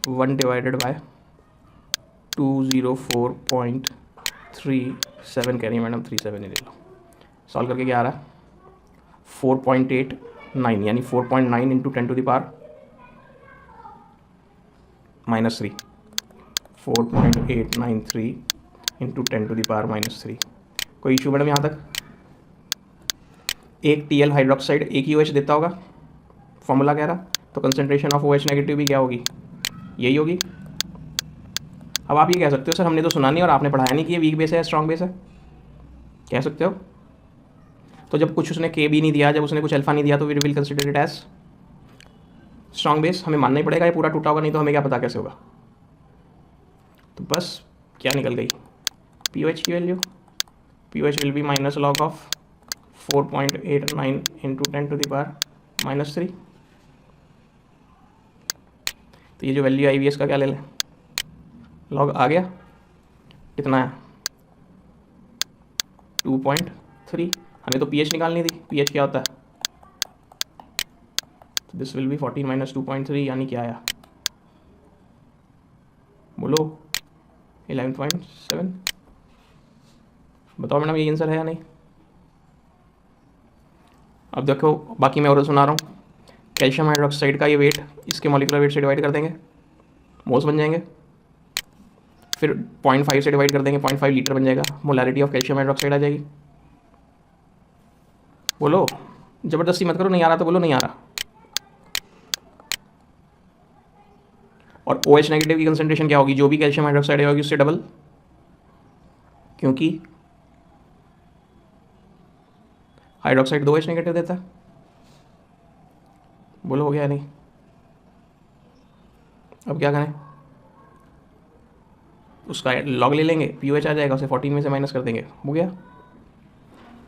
1 divided by 204.37 कह रही है मैडम, 37 ही ले लो। सॉल्व करके क्या आ रहा है 4.89 यानी 4.9 into 10 to the power -3, 4.893 into 10 to the power -3। कोई इशू मैडम यहाँ तक? एक TL हाइड्रोक्साइड एक ही OH देता होगा, फॉर्मूला कह रहा, तो कंसंट्रेशन ऑफ OH नेगेटिव भी क्या होगी, यही होगी। अब आप ये कह सकते हो सर हमने तो सुना नहीं और आपने पढ़ाया नहीं कि ये वीक बेस है स्ट्रॉन्ग बेस है, कह सकते हो। तो जब कुछ उसने K भी नहीं दिया, जब उसने कुछ अल्फा नहीं दिया, तो we will consider it as strong base. हमें मानना ही पड़ेगा ये पूरा टूटा होगा, नहीं तो हमें क्या पता कैसे होगा। तो बस क्या निकल गई POH की value, POH will be minus log of 4.89 into 10 to the power -3। तो ये जो वैल्यू आई VS का क्या ले लें, लॉग आ गया, कितना है 2.3। हमें तो pH निकालनी थी, pH क्या होता है, तो दिस विल बी 14 माइनस 2.3 यानी क्या आया, बोलो 11.7। बताओ मैडम ये आंसर है या नहीं। अब देखो बाकी मैं और सुना रहा हूँ, कैल्शियम हाइड्रोक्साइड का ये वेट इसके मॉलिक्यूलर वेट से डिवाइड कर देंगे, मोल्स बन जाएंगे, फिर 0.5 से डिवाइड कर देंगे, 0.5 लीटर बन जाएगा, मोलैरिटी ऑफ कैल्शियम हाइड्रोक्साइड आ जाएगी। बोलो, ज़बरदस्ती मत करो, नहीं आ रहा तो बोलो नहीं आ रहा। और OH नेगेटिव की कंसंट्रेशन क्या होगी, जो भी कैल्शियम हाइड्रोक्साइड होगी उससे डबल, क्योंकि हाइड्रोक्साइड 2H नेगेटिव देता है। बोलो हो गया नहीं। अब क्या करें, उसका लॉग ले लेंगे, POH आ जाएगा, उसे 14 में से माइनस कर देंगे, हो गया।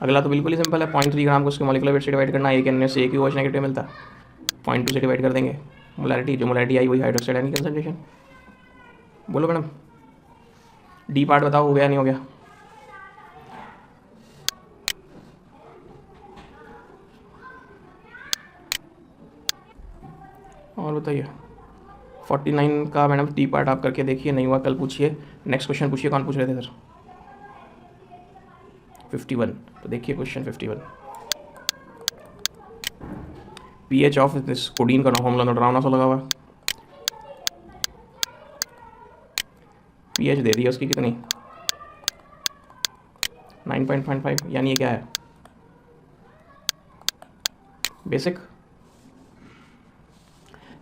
अगला तो बिल्कुल ही सिंपल है, 0.3 ग्राम को उसके मॉलिक्यूलर वेट से डिवाइड करना, एक NH से एक ही OH नेगेटिव मिलता है, 0.2 से डिवाइड कर देंगे, मोलैरिटी जो मोलैरिटी आई वही हाइड्रोक्साइड आयन की कंसंट्रेशन। बोलो मैडम डी पार्ट बताओ, हो गया नहीं हो गया। और बताइए 49 का मैडम डी पार्ट आप करके देखिए, नहीं हुआ कल पूछिए। नेक्स्ट क्वेश्चन पूछिए, कौन पूछ रहे थे सर, 51। तो देखिए question 51, pH of this codeine का फॉर्मूला डरावना सा लगा हुआ, pH दे दी है उसकी कितनी 9.5, यानी ये क्या है बेसिक।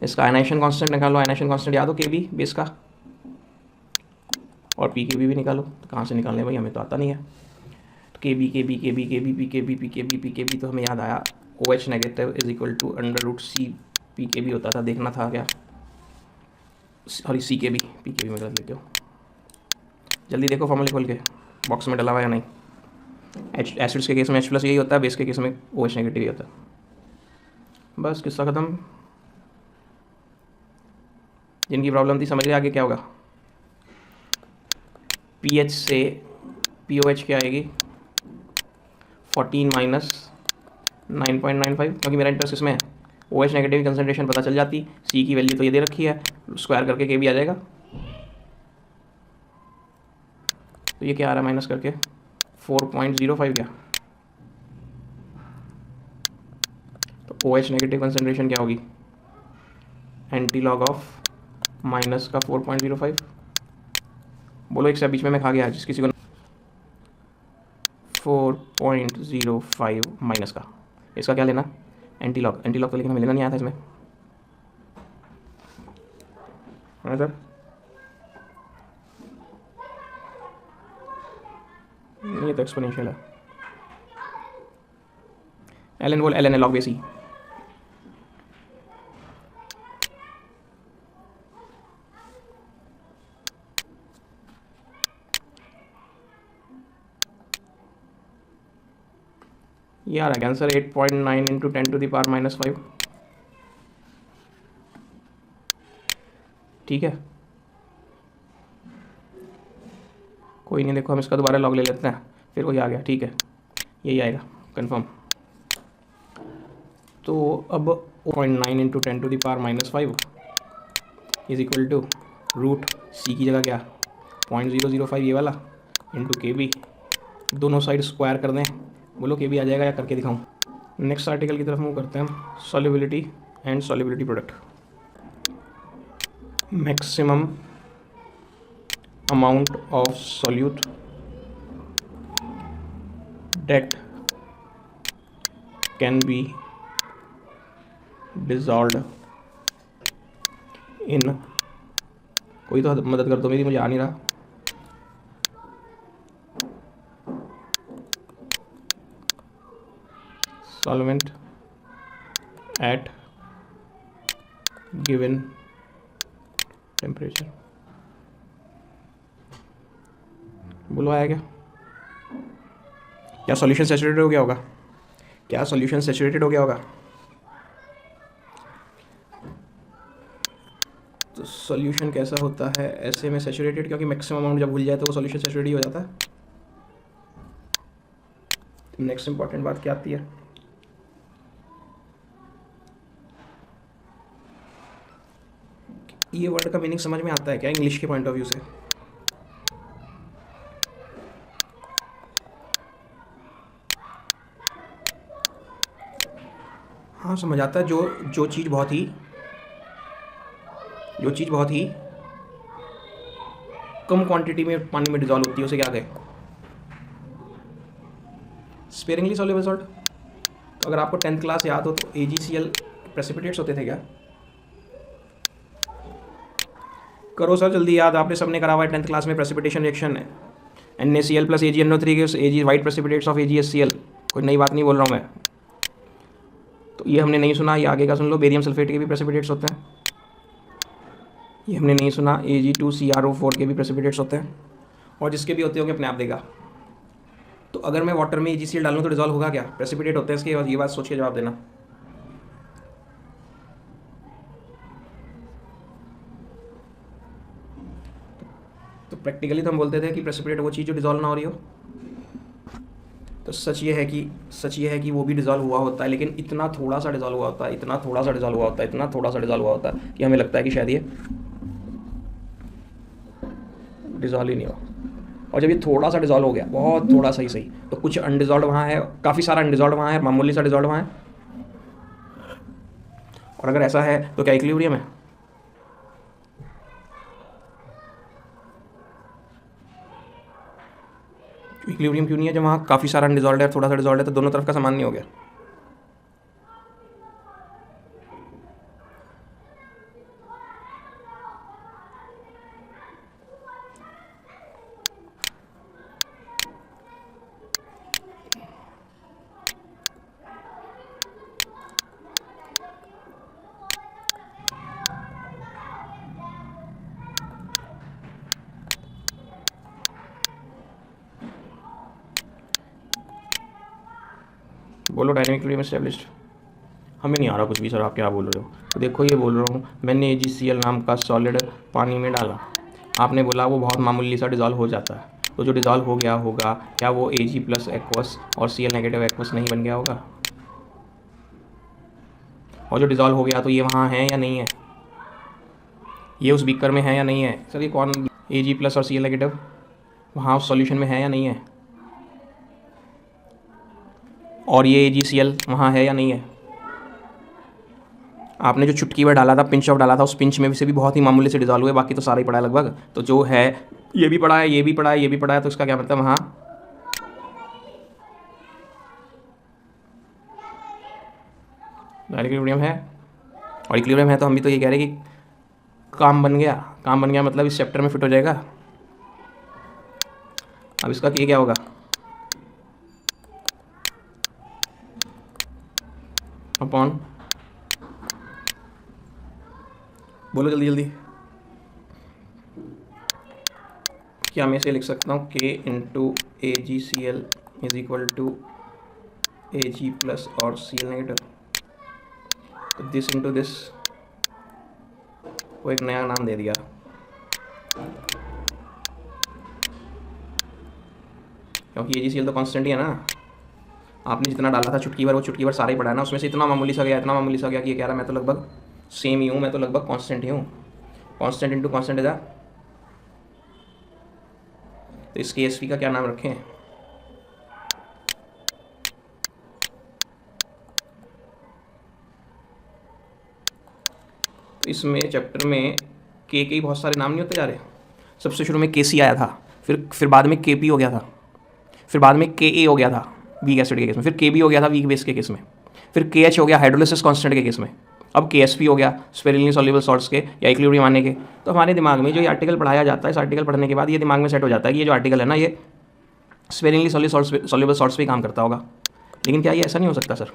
इसका आयनाइजेशन कांस्टेंट निकालो, आयनाइजेशन कांस्टेंट याद हो KB बेस का, और PKB भी निकालो। तो कहाँ से निकालने भाई, हमें तो आता नहीं है। तो PKB तो हमें याद आया OH negative is equal to √C PKB होता था, देखना था क्या, सॉरी CKB, PKB में गलत लेते हो। जल्दी देखो फॉर्मूले खोल के, बॉक्स में डला हुआ या नहीं। एसिड्स के केस में H+ यही होता है, बेस के केस में OH नेगेटिव ही होता है। बस किस्सा ख़त्म। जिनकी प्रॉब्लम थी समझ गए आगे क्या होगा। pH से POH क्या आएगी 14 माइनस 9.95, क्योंकि मेरा इंटरेस्ट इसमें है। OH नेगेटिव की कंसंट्रेशन पता चल जाती, C की वैल्यू तो ये दे रखी है, स्क्वायर करके KB आ जाएगा। तो ये क्या आ रहा है माइनस करके 4.05 क्या, तो OH नेगेटिव कंसंट्रेशन क्या होगी एंटी लॉग ऑफ माइनस का 4.05। बोलो एक से बीच में मैं खा गया जिस किसी को 4.05 माइनस का, इसका क्या लेना एंटी लॉग, एंटी लॉग तो लेकिन हमें लेना नहीं आया था इसमें, है सर। ये तो एक्सपोनेंशियल है, ln बोल ln लॉग बेस ही। ये आ रहा है answer 8.9 into 10 to the power -5। ठीक है, कोई नहीं, देखो हम इसका दोबारा लॉग ले लेते हैं, फिर वही आ गया, ठीक है यही आएगा कंफर्म। तो अब 0.9 into 10 to the power -5 is equal to root C की जगह क्या 0.005 ये वाला इंटू के बी, दोनों साइड स्क्वायर कर दें, बोलो के बी आ जाएगा या करके दिखाऊं। नेक्स्ट आर्टिकल की तरफ मूव करते हैं हम, solubility and solubility product. Maximum amount of solute that can be dissolved in, कोई तो मदद कर दो मेरी, मुझे आ नहीं रहा। सॉल्वेंट एट गिवन टेम्परेचर, बोलो आया क्या? क्या सॉल्यूशन सैचुरेटेड हो गया होगा? क्या सॉल्यूशन सैचुरेटेड हो गया होगा? तो सॉल्यूशन कैसा होता है ऐसे में सैचुरेटेड, क्योंकि मैक्सिमम अमाउंट जब भूल जाए तो वो सॉल्यूशन सैचुरेटेड ही हो जाता है। नेक्स्ट इंपॉर्टेंट बात क्या आती है? ये वर्ड का मीनिंग समझ में आता है क्या इंग्लिश के पॉइंट ऑफ व्यू से? हाँ समझ आता है। जो चीज़ बहुत ही कम क्वांटिटी में पानी में डिजॉल्व होती है उसे क्या कहें? स्पेयरिंगली सॉल्युबल सॉल्ट। तो अगर आपको 10th क्लास याद हो तो AgCl प्रेसिपिटेट्स होते थे क्या? करो सर जल्दी याद, आपने सबने करा हुआ है 10th क्लास में प्रेसिपिटेशन रिएक्शन है NaCl plus AgNO3 gives Ag white precipitates of AgScl। कोई नई बात नहीं बोल रहा हूँ मैं। तो ये हमने नहीं सुना, ये आगे का सुन लो, बेरियम सल्फेट के भी प्रेसिपिटेट्स होते हैं। ये हमने नहीं सुना, Ag2CrO4 के भी प्रेसिपिटेट्स होते हैं, और जिसके भी होते होंगे अपने आप देगा। तो अगर मैं वाटर में AgCl डालूँ तो डिजॉल्व होगा क्या? प्रेसिपिटेट होते हैं इसके बाद, ये बात सोच के जवाब देना। तो प्रैक्टिकली तो हम बोलते थे कि प्रेसिपिटेट वो चीज़ जो डिजॉल्व ना हो रही हो। तो सच ये है कि वो भी डिजॉल्व हुआ होता है, लेकिन इतना थोड़ा सा डिजॉल्व हुआ होता है, इतना थोड़ा सा डिजॉल्व हुआ होता है, इतना थोड़ा सा डिजॉल्व हुआ होता है कि हमें लगता है कि शायद ये डिजॉल्व ही नहीं हुआ। और जब ये थोड़ा सा डिजॉल्व हो गया, बहुत थोड़ा सा ही सही, तो कुछ अनडिजॉल्व वहाँ है, काफ़ी सारा अनडिजॉल्व वहाँ है, मामूली सा डिजॉल्व वहाँ है। और अगर ऐसा है तो क्या इक्विलिब्रियम है? इक्विलिब्रियम क्यों नहीं है? जब वहाँ काफ़ी सारा अनडिजॉल्व है, थोड़ा सा डिजॉल्व है, तो दोनों तरफ का समान नहीं हो गया। बोलो डायनेमिक इक्विलिब्रियम एस्टैब्लिश्ड। हमें नहीं आ रहा कुछ भी सर, आप क्या बोल रहे हो? तो देखो ये बोल रहा हूँ, मैंने AgCl नाम का सॉलिड पानी में डाला, आपने बोला वो बहुत मामूली सा डिजॉल्व हो जाता है। तो जो डिजॉल्व हो गया होगा, क्या वो Ag प्लस एक्वस और Cl नेगेटिव एक्वस नहीं बन गया होगा? और जो डिजॉल्व हो गया तो ये वहाँ है या नहीं है? ये उस बीकर में है या नहीं है? सर ये कौन Ag प्लस और Cl नेगेटिव वहाँ उस सॉल्यूशन में है या नहीं है? और ये AgCl वहाँ है या नहीं है? आपने जो चुटकी में डाला था, पिंच ऑफ डाला था, उस पिंच में से भी बहुत ही मामूली से डिजॉल्व हुए, बाकी तो सारा ही पड़ा है लगभग। तो जो है ये भी पड़ा है, ये भी पड़ा है, ये भी पड़ा है, तो इसका क्या मतलब वहाँ इक्विलिब्रियम है। और इक्विलिब्रियम है तो हम भी तो ये कह रहे हैं कि काम बन गया। काम बन गया मतलब इस चैप्टर में फिट हो जाएगा। अब इसका क्या होगा? अपॉन, बोलो जल्दी जल्दी। क्या मैं इसे लिख सकता हूँ K into AgCl is equal to Ag plus और Cl नेगेटिव। तो दिस इंटू दिस को एक नया नाम दे दिया, क्योंकि AgCl तो कांस्टेंट ही है ना। आपने जितना डाला था चुटकी भर, वो चुटकी भर सारा ही पड़ा है ना, उसमें से इतना मामूली सा गया, इतना मामूली सा गया कि ये कह रहा है मैं तो लगभग सेम ही हूँ, मैं तो लगभग कांस्टेंट ही हूँ। कांस्टेंट इनटू कांस्टेंट इज तो इस KSP का क्या नाम रखें? तो इसमें चैप्टर में के ही बहुत सारे नाम नहीं होते जा रहे। सबसे शुरू में KC आया था, फिर बाद में KP हो गया था, फिर बाद में KA हो गया था वीक एसिड के केस में, फिर KB हो गया था वीक बेस के केस में, फिर KH हो गया हाइड्रोलिसिस कांस्टेंट के केस में, अब KSP हो गया स्पेरिली सॉल्युबल सॉल्ट्स के या इक्विलिब्रियम आने के। तो हमारे दिमाग में जो ये आर्टिकल पढ़ाया जाता है, इस आर्टिकल पढ़ने के बाद ये दिमाग में सेट हो जाता है कि ये जो आर्टिकल है ना, ये स्पेरिली सॉल्युबल सॉल्ट्स पे काम करता होगा। लेकिन क्या ये ऐसा नहीं हो सकता सर?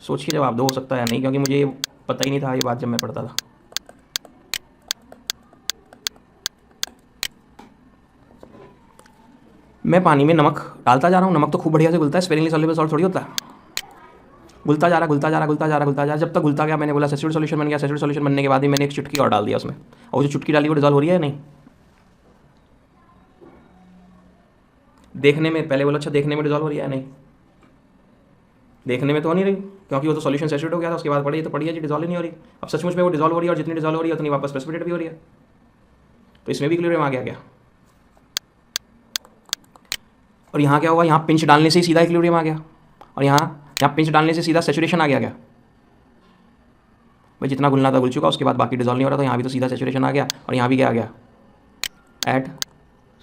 सोच के जवाब दो, हो सकता है नहीं, क्योंकि मुझे ये पता ही नहीं था ये बात जब मैं पढ़ता था। मैं पानी में नमक डालता जा रहा हूँ, नमक तो खूब बढ़िया से घुलता है, स्पेरिंगली सॉल्युबल सॉल्ट थोड़ी होता है। घुलता जा रहा, जब तक घुलता गया, मैंने बोला सैचुरेटेड सॉल्यूशन बन गया। सैचुरेटेड सॉल्यूशन बनने के बाद ही मैंने एक चुटकी और डाल दिया उसमें, और जो चुटकी डाली वो डिजॉल्व हो रही है नहीं? देखने में पहले बोला, अच्छा देखने में डिजॉल्व हो रही है नहीं? देखने में तो हो नहीं रही, क्योंकि वो तो सॉल्यूशन सैचुरेट हो गया था, उसके बाद पढ़ी तो पढ़ी है जी डिजॉल्व ही नहीं हो रही। अब सचमुच में वो डिजॉल्व हो रही है, और जितनी डिजॉल्व हो रही है उतनी वापस प्रेसिपिटेट भी हो रही है। तो इसमें भी इक्विलिब्रियम आ गया क्या? और यहाँ क्या हुआ? यहाँ पिंच डालने से ही सीधा इक्विलिब्रियम आ गया, और यहाँ पिंच डालने से सीधा सैचुरेशन आ गया क्या? भाई जितना घुलना था घुल चुका, उसके बाद बाकी डिजॉल्व नहीं हो रहा, तो यहाँ भी तो सीधा सैचुरेशन आ गया, और यहाँ भी क्या आ गया? एट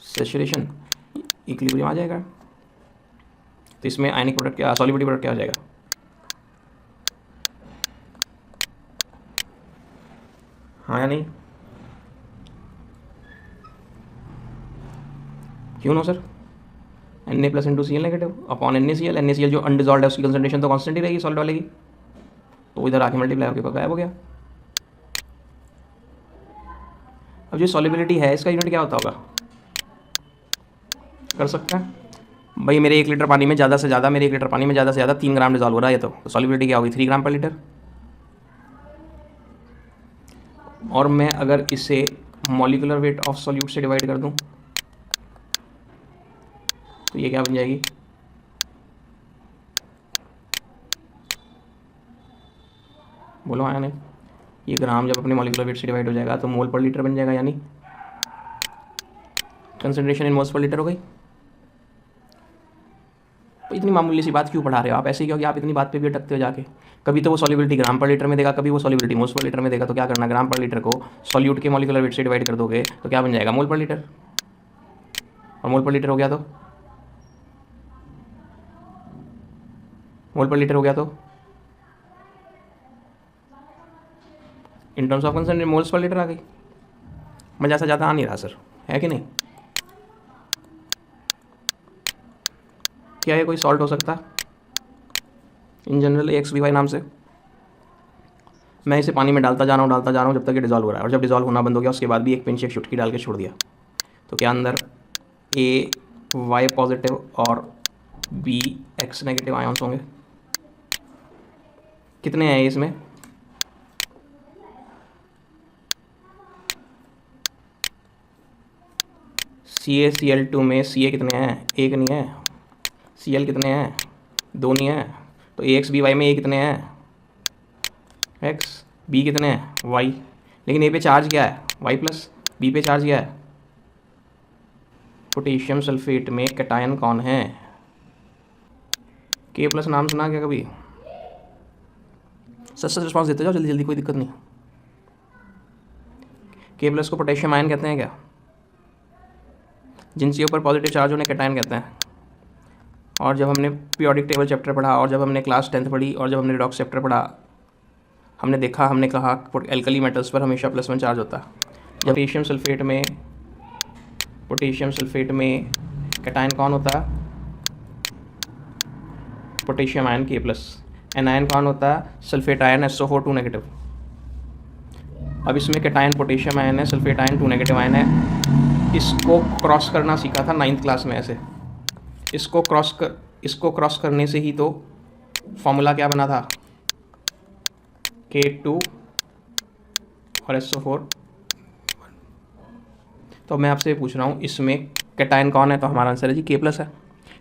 सैचुरेशन इक्विलिब्रियम आ जाएगा। तो इसमें आयनिक प्रोडक्ट क्या, सॉल्युबिलिटी प्रोडक्ट क्या हो जाएगा? हाँ या नहीं? क्यों no sir? Na plus into Cl negative upon NaCl जो अनडिजॉल्व है उसकी कंसंट्रेशन तो कांस्टेंट ही रहेगी सॉल्ट वाले की, तो इधर आके मल्टीप्लाई होकर गायब हो गया। अब जो सॉल्युबिलिटी है इसका यूनिट क्या होता होगा? कर सकते हैं भाई, मेरे 1 लीटर पानी में ज़्यादा से ज़्यादा 3 ग्राम डिजॉल्व हो रहा है, ये तो सॉल्युबिलिटी क्या होगी? 3 ग्राम पर लीटर। और मैं अगर इसे मॉलिक्यूलर वेट ऑफ सॉल्यूट से डिवाइड कर दूं तो ये क्या बन जाएगी? बोलो आया नहीं? ये ग्राम जब अपने मॉलिक्यूलर वेट से डिवाइड हो जाएगा तो मोल पर लीटर बन जाएगा, यानी concentration in moles per litre हो गई। तो इतनी मामूली सी बात क्यों पढ़ा रहे हो आप ऐसे ही? क्योंकि आप इतनी बात पे भी अटकते हो जाके। कभी तो वो सॉल्युबिलिटी ग्राम पर लीटर में देगा, कभी वो सॉल्युबिलिटी मोल्स पर लीटर में देगा। तो क्या करना, ग्राम पर लीटर को सॉल्यूट के मॉलिक्यूलर वेट से डिवाइड कर दोगे तो क्या बन जाएगा? मोल पर लीटर। और मोल पर लीटर हो गया तो in terms of concentration moles per litre आ गई। मजा सा ज़्यादा आ नहीं रहा सर, है कि नहीं? क्या ये कोई सॉल्ट हो सकता इन जनरल AXBY नाम से? मैं इसे पानी में डालता जा रहा हूँ जब तक ये डिजॉल्व हो रहा है, और जब डिजॉल्व होना बंद हो गया उसके बाद भी एक पिंच एक चुटकी डाल के छोड़ दिया, तो क्या अंदर AY पॉजिटिव और BX नेगेटिव आयन्स होंगे? कितने हैं इसमें? CaCl2 में Ca कितने हैं? 1 नहीं है। Cl कितने हैं? 2 नहीं है। तो AXBY में A कितने हैं? X। B कितने हैं? Y। लेकिन A पे चार्ज क्या है? Y plus. B पे चार्ज क्या है? पोटेशियम सल्फेट में कैटायन कौन है? K प्लस नाम सुना क्या कभी? सच रिस्पॉन्स देते जाओ जल्दी जल्दी, कोई दिक्कत नहीं। K प्लस को पोटेशियम आयन कहते हैं क्या? जिनके ऊपर पॉजिटिव चार्ज उन्हें कैटायन कहते हैं। और जब हमने पीरियोडिक टेबल चैप्टर पढ़ा, और जब हमने क्लास 10th पढ़ी, और जब हमने रिडॉक्स चैप्टर पढ़ा, हमने कहा एल्कली मेटल्स पर हमेशा +1 चार्ज होता है। जब पोटेशियम सल्फेट में कैटायन कौन होता है? Potassium ion K+। एनायन कौन होता है? Sulphate ion SO4 2 negative. अब इसमें कैटायन पोटेशियम आयन है, सल्फेट आयन 2 नेगेटिव आयन है। इसको क्रॉस करना सीखा था 9th क्लास में ऐसे। इसको क्रॉस करने से ही तो फॉर्मूला क्या बना था? K2 और SO4। तो मैं आपसे पूछ रहा हूँ इसमें कैटायन कौन है? तो हमारा आंसर है जी K+ है।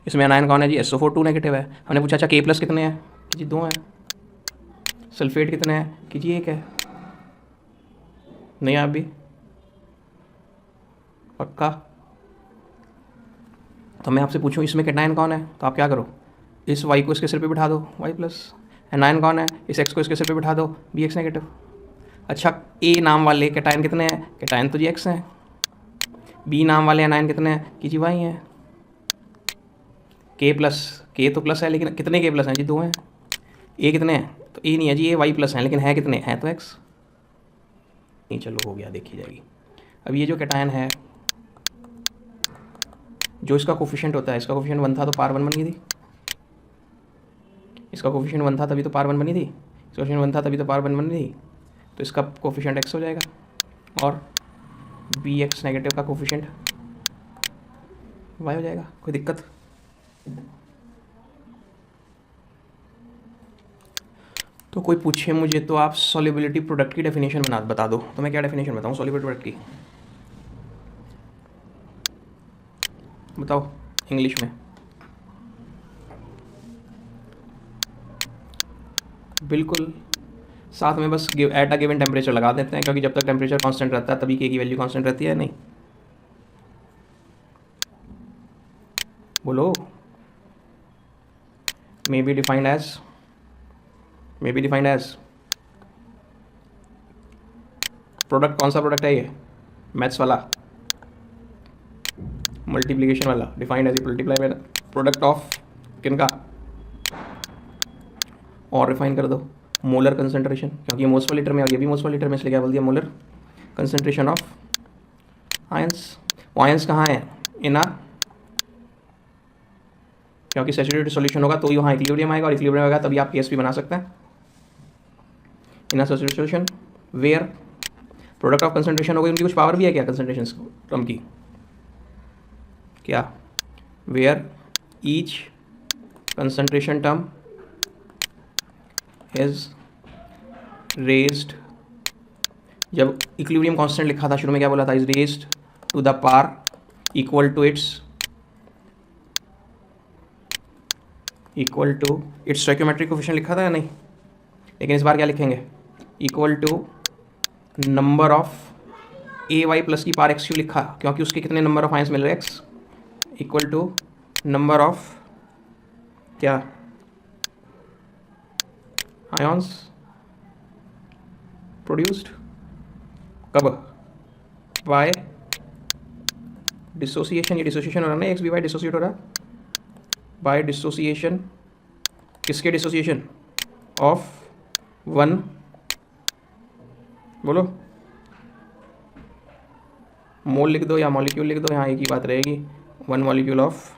इसमें एनायन कौन है जी? SO4 2 नेगेटिव है। हमने पूछा अच्छा K+ कितने हैं? कि जी 2 हैं। सल्फेट कितने हैं? कि जी 1 है। नहीं आप भी पक्का? तो मैं आपसे पूछूं इसमें कैटायन कौन है, तो आप क्या करो, इस y को इसके सिर पे बिठा दो y प्लस, एनायन कौन है, इस x को इसके सिर पे बिठा दो bx नेगेटिव। अच्छा a नाम वाले कैटायन कितने हैं, कैटायन तो जी x हैं, b नाम वाले एनायन कितने हैं कि जी y हैं, k प्लस, k तो प्लस है लेकिन कितने k प्लस हैं जी, 2 हैं, a कितने हैं, तो a नहीं है जी, a y प्लस हैं लेकिन है कितने हैं तो x। नहीं चलो हो गया, देखी जाएगी। अब ये जो कैटायन है, जो इसका कोफिशिएंट होता है, इसका कोफिशिएंट 1 था तो पावर 1 बन गई थी, इसका कोफिशिएंट 1 था तभी तो पावर 1 बनी थी, इसका कोफिशिएंट 1 था तभी तो पावर 1 बनी थी, तो इसका कोफिशिएंट x हो जाएगा और bx नेगेटिव का कोफिशिएंट y हो जाएगा। कोई दिक्कत? तो कोई पूछे मुझे तो आप सॉल्युबिलिटी प्रोडक्ट की डेफिनेशन बता दो, तो मैं क्या डेफिनेशन बताऊँ सॉल्युबिलिटी प्रोडक्ट की, बताओ इंग्लिश में। बिल्कुल, साथ में बस एट अ गिवन टेम्परेचर लगा देते हैं, क्योंकि जब तक टेम्परेचर कांस्टेंट रहता है तभी के की वैल्यू कांस्टेंट रहती है। नहीं बोलो, may be defined as product, कौन सा प्रोडक्ट है ये, मैथ्स वाला, मल्टीप्लिकेशन वाला, defined as multiply by product of किनका, और रिफाइन कर दो मोलर कंसंट्रेशन, क्योंकि ये मोल्स पर लीटर में और ये भी मोल्स पर लीटर में, इसलिए क्या बोल दिया मोलर कंसंट्रेशन ऑफ आयंस। वो आयंस कहाँ है, इन आर, क्योंकि सैचुरेटेड सॉल्यूशन होगा तो वहाँ इक्विलिब्रियम आएगा, और इक्विलिब्रियम आएगा तभी आप केएसपी बना सकते हैं। In are saturated solution where product of concentration हो गई, उनकी कुछ पावर भी है क्या कंसंट्रेशन टर्म की, क्या, where each concentration term is raised, जब इक्विलिब्रियम कांस्टेंट लिखा था शुरू में क्या बोला था, is raised to the power equal to its stoichiometric coefficient लिखा था या नहीं, लेकिन इस बार क्या लिखेंगे, equal to number of A Y plus की पावर एक्स क्यू लिखा, क्योंकि उसके कितने नंबर ऑफ आयंस मिल रहे X, equal to number of क्या आयंस प्रोड्यूस्ड, कब, बाय डिसोसिएशन, ये डिसोसिएशन हो रहा है ना, एक्स बी वाई डिसोसिएट हो रहा है बाय डिसोसिएशन, किसके डिसोसिएशन, ऑफ वन, बोलो मोल लिख दो या मॉलिक्यूल लिख दो, यहाँ एक ही बात रहेगी, वन मॉलिक्यूल ऑफ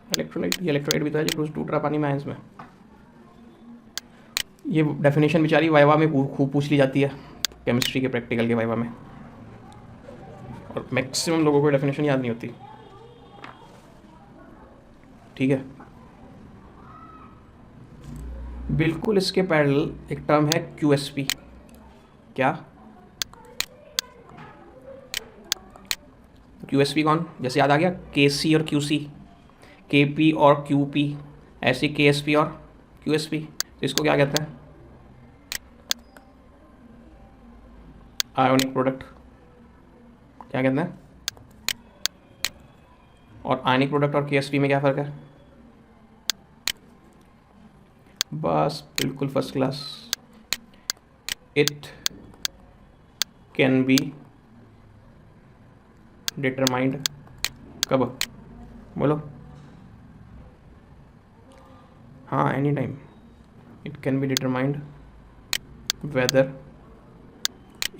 इलेक्ट्रोलाइट, ये इलेक्ट्रोलाइट भी तो है जो टूट रहा पानी में आयंस में। ये डेफिनेशन बेचारी वाइवा में खूब पूछ ली जाती है, केमिस्ट्री के प्रैक्टिकल के वाइवा में, और मैक्सिमम लोगों को डेफिनेशन याद नहीं होती। ठीक है, बिल्कुल इसके पैरेलल एक टर्म है QSP, क्या QSP कौन, जैसे याद आ गया KC और QC, KP और QP, ऐसे KSP और QSP, तो इसको क्या कहते हैं, आयोनिक प्रोडक्ट, क्या कहते हैं, और आयनिक प्रोडक्ट और KSP में क्या फ़र्क है, बस बिल्कुल first class, it can be determined, कब, बोलो, हाँ any time, it can be determined whether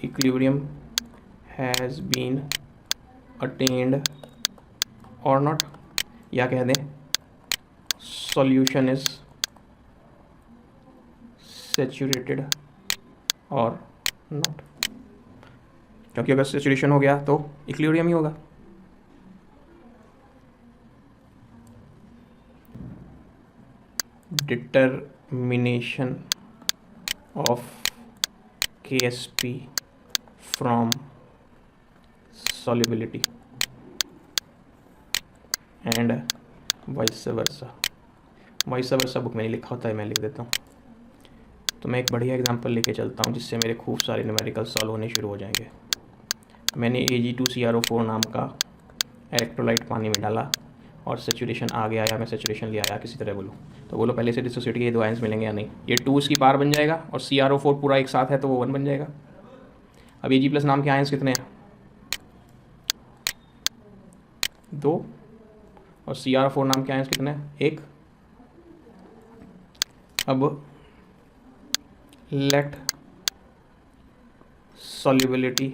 equilibrium has been attained और नॉट, या कह दें सॉल्यूशन इज सैचुरेटेड और नॉट, क्योंकि अगर सैचुरेशन हो गया तो इक्विलिब्रियम ही होगा। Determination of KSP from solubility and vice versa, vice versa book में नहीं लिखा होता है, मैं लिख देता हूँ, तो मैं एक बढ़िया एग्जांपल लेके चलता हूँ जिससे मेरे खूब सारे न्यूमेरिकल सॉल्व होने शुरू हो जाएंगे। मैंने Ag2CrO4 नाम का इलेक्ट्रोलाइट पानी में डाला और सेचुरेशन आ गया या मैं सेचुरेशन ले आया किसी तरह बोलूँ, तो बोलो पहले से डिसोसिएट के 2 आयंस मिलेंगे या नहीं। ये 2 इसकी पार बन जाएगा और CrO4 पूरा एक साथ है तो वो 1 बन जाएगा। अब Ag प्लस नाम के आयंस कितने हैं? 2 और CrO4 नाम के आयंस कितने हैं? 1। अब लेट सॉल्युबिलिटी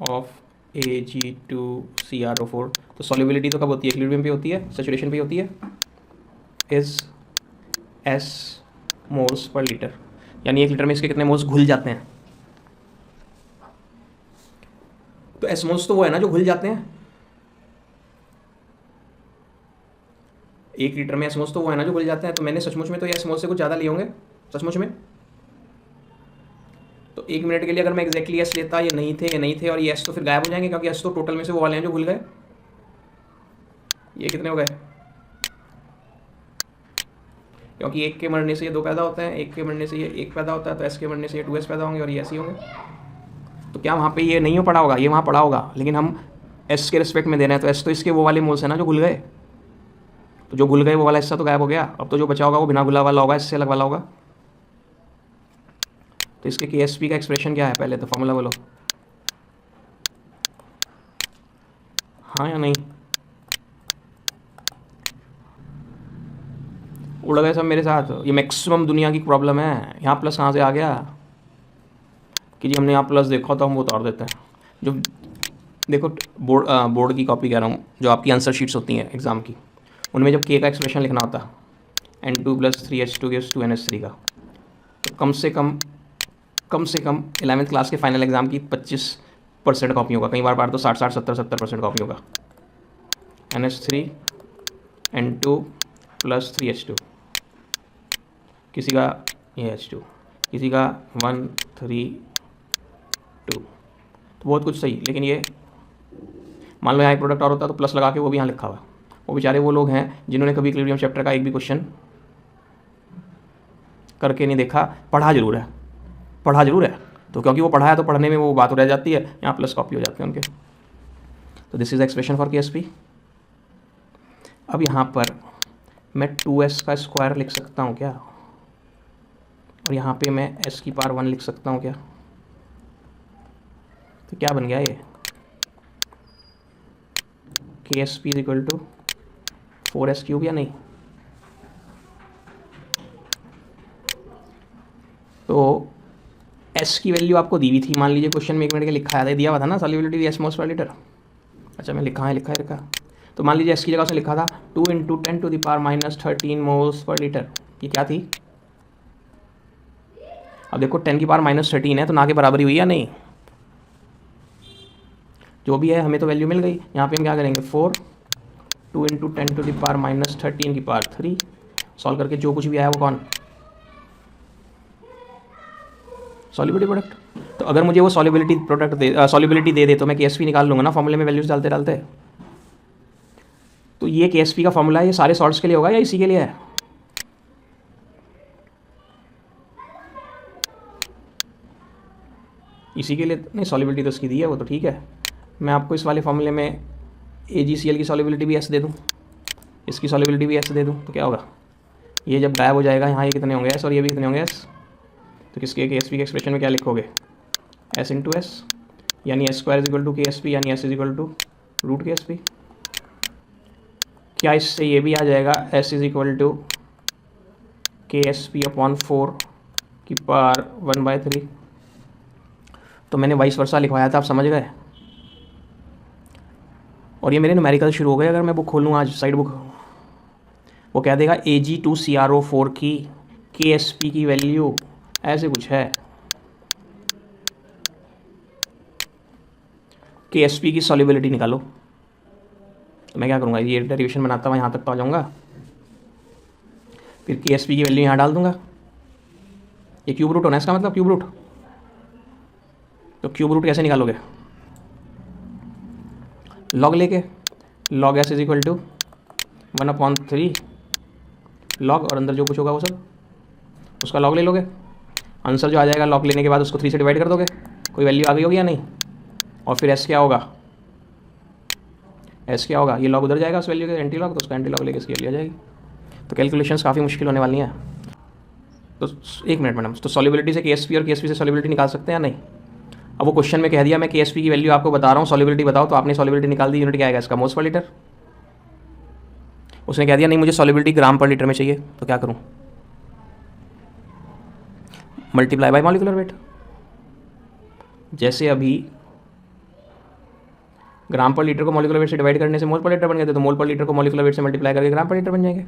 ऑफ Ag2CrO4, तो सॉल्युबिलिटी तो कब होती है? इक्विलिब्रियम पे होती है, सैचुरेशन पे होती है, is S moles per litre, यानी 1 लीटर में इसके कितने मोल्स घुल जाते हैं? तो S मोल्स तो वो है ना जो घुल जाते हैं। 1 लीटर में S मोल्स तो वो है ना जो घुल जाते हैं। तो मैंने सचमुच में तो ये S मोल्स से कुछ ज़्यादा लिए होंगे सचमुच में। तो 1 मिनट के लिए अगर मैं एग्जैक्टली S लेता, ये नहीं थे और ये S तो फिर गायब हो जाएंगे, क्योंकि S तो टोटल में से वो वाले हैं जो घुल गए। ये कितने हो गए? क्योंकि 1 के मरने से ये 2 पैदा होते हैं, 1 के मरने से ये 1 पैदा होता है, तो S के मरने से ये 2S पैदा होंगे और ये ऐसे ही होंगे। तो क्या वहाँ पे ये नहीं हो पड़ा होगा? ये वहाँ पड़ा होगा, लेकिन हम S के रिस्पेक्ट में दे रहे हैं, तो S तो इसके वो वाले मोल्स हैं ना जो घुल गए। तो जो घुल गए वो वाला हिस्सा तो गायब हो गया। अब तो जो बचा होगा वो बिना घुला वाला होगा, इससे अलग वाला होगा। तो इसके KSP का एक्सप्रेशन क्या है? पहले तो फॉर्मूला बोलो, हाँ या नहीं? उड़ गए सब मेरे साथ। ये मैक्सिमम दुनिया की प्रॉब्लम है। यहाँ प्लस कहाँ से आ गया कि जी हमने यहाँ प्लस देखा तो हम वो उतार देते हैं। जो देखो बोर्ड की कॉपी कह रहा हूँ, जो आपकी आंसर शीट्स होती हैं एग्ज़ाम की, उनमें जब K का एक्सप्रेशन लिखना होता है N2 + 3H2 गिव्स 2NH3 का, तो कम से कम 11th क्लास के फाइनल एग्ज़ाम की 25% कॉपी होगा, कई बार तो 60 70% कॉपी होगा। NH3 N2 + 3H2, किसी का ये H2, किसी का 1 3 2, तो बहुत कुछ सही। लेकिन ये मान लो यहाँ एक प्रोडक्ट और होता तो प्लस लगा के वो भी यहाँ लिखा हुआ। वो बेचारे वो लोग हैं जिन्होंने कभी इक्विलिब्रियम चैप्टर का एक भी क्वेश्चन करके नहीं देखा, पढ़ा जरूर है। तो क्योंकि वो पढ़ा है तो पढ़ने में वो बात रह जाती है, यहाँ प्लस कॉपी हो जाते हैं उनके। तो this is expression for KSP। अब यहाँ पर मैं 2S का स्क्वायर लिख सकता हूँ क्या? और यहाँ पे मैं S की पावर 1 लिख सकता हूँ क्या? तो क्या बन गया ये? KSP = 4S³ या नहीं? तो S की वैल्यू आपको दी हुई थी, मान लीजिए क्वेश्चन में 1 मिनट के लिखा है, दिया हुआ था ना solubility S moles per litre. अच्छा मैं लिखा है। तो मान लीजिए S की जगह से लिखा था 2 × 10⁻³ मोल्स पर लीटर। ये क्या थी? अब देखो 10⁻³ है तो ना के बराबरी हुई या नहीं? जो भी है हमें तो वैल्यू मिल गई। यहाँ पे हम क्या करेंगे? 4 2 × 10⁻³ की पावर 3 सॉल्व करके जो कुछ भी आया वो कौन? Solubility product. तो अगर मुझे वो सॉल्युबिलिटी दे दे तो मैं KSP निकाल लूँगा ना फॉर्मूले में वैल्यूज डालते। तो ये KSP का फॉर्मूला ये सारे सॉल्ट्स के लिए होगा या इसी के लिए है? इसी के लिए नहीं, सॉल्युबिलिटी तो इसकी दी है वो तो ठीक है। मैं आपको इस वाले फॉर्मूले में AgCl की सॉल्युबिलिटी भी S दे दूँ, इसकी सॉल्युबिलिटी भी S दे दूँ, तो क्या होगा? ये जब गायब हो जाएगा यहाँ ये कितने होंगे S और ये भी कितने होंगे S। तो किसके KSP के एक्सप्रेशन में क्या लिखोगे? S × S, यानी S² = KSP, यानी S = √KSP। क्या इससे ये भी आ जाएगा S = KSP/4 की पावर 1/3। तो मैंने वाइस वर्सा लिखवाया था, आप समझ गए। और ये मेरे न्यूमेरिकल शुरू हो गए। अगर मैं बुक खोलूँ आज साइड बुक, वो कह देगा Ag2CrO4 की KSP की वैल्यू ऐसे कुछ है, KSP की सॉल्युबिलिटी निकालो। तो मैं क्या करूँगा? ये डेरिवेशन बनाता हुआ यहाँ तक तो आ जाऊँगा, फिर KSP की वैल्यू यहाँ डाल दूँगा। ये क्यूब रूट होना है इसका मतलब, क्यूब रूट। तो क्यूब रूट कैसे निकालोगे? लॉग लेके, log S = 1/3 लॉग, और अंदर जो कुछ होगा वो सब उसका लॉग ले लोगे। आंसर जो आ जाएगा लॉग लेने के बाद उसको 3 से डिवाइड कर दोगे, कोई वैल्यू आ गई होगी या नहीं, और फिर एस क्या होगा, एस क्या होगा, ये लॉग उधर जाएगा उस वैल्यू के एंटी लॉग, तो उसका एंटी लॉग लेके इसकी वैल्यू आ जाएगी। तो कैलकुलेशंस काफ़ी मुश्किल होने वाली हैं। तो एक मिनट मैडम, तो सॉल्युबिलिटी से KSP और KSP से सॉल्युबिलिटी निकाल सकते हैं या नहीं। अब वो क्वेश्चन में कह दिया मैं KSP की वैल्यू आपको बता रहा हूँ, सॉल्युबिलिटी बताओ, तो आपने सॉल्युबिलिटी निकाल दी, यूनिट क्या आएगा इसका, मोल्स पर लीटर। उसने कह दिया नहीं मुझे सॉल्युबिलिटी ग्राम पर लीटर में चाहिए, तो क्या करूँ, मल्टीप्लाई बाय मॉलिक्यूलर वेट। जैसे अभी ग्राम पर लीटर को मॉलिक्यूलर वेट से डिवाइड करने से मोल पर लीटर बन गए थे, तो मोल पर लीटर को मॉलिक्यूलर वेट से मल्टीप्लाई करके ग्राम पर लीटर बन जाएंगे।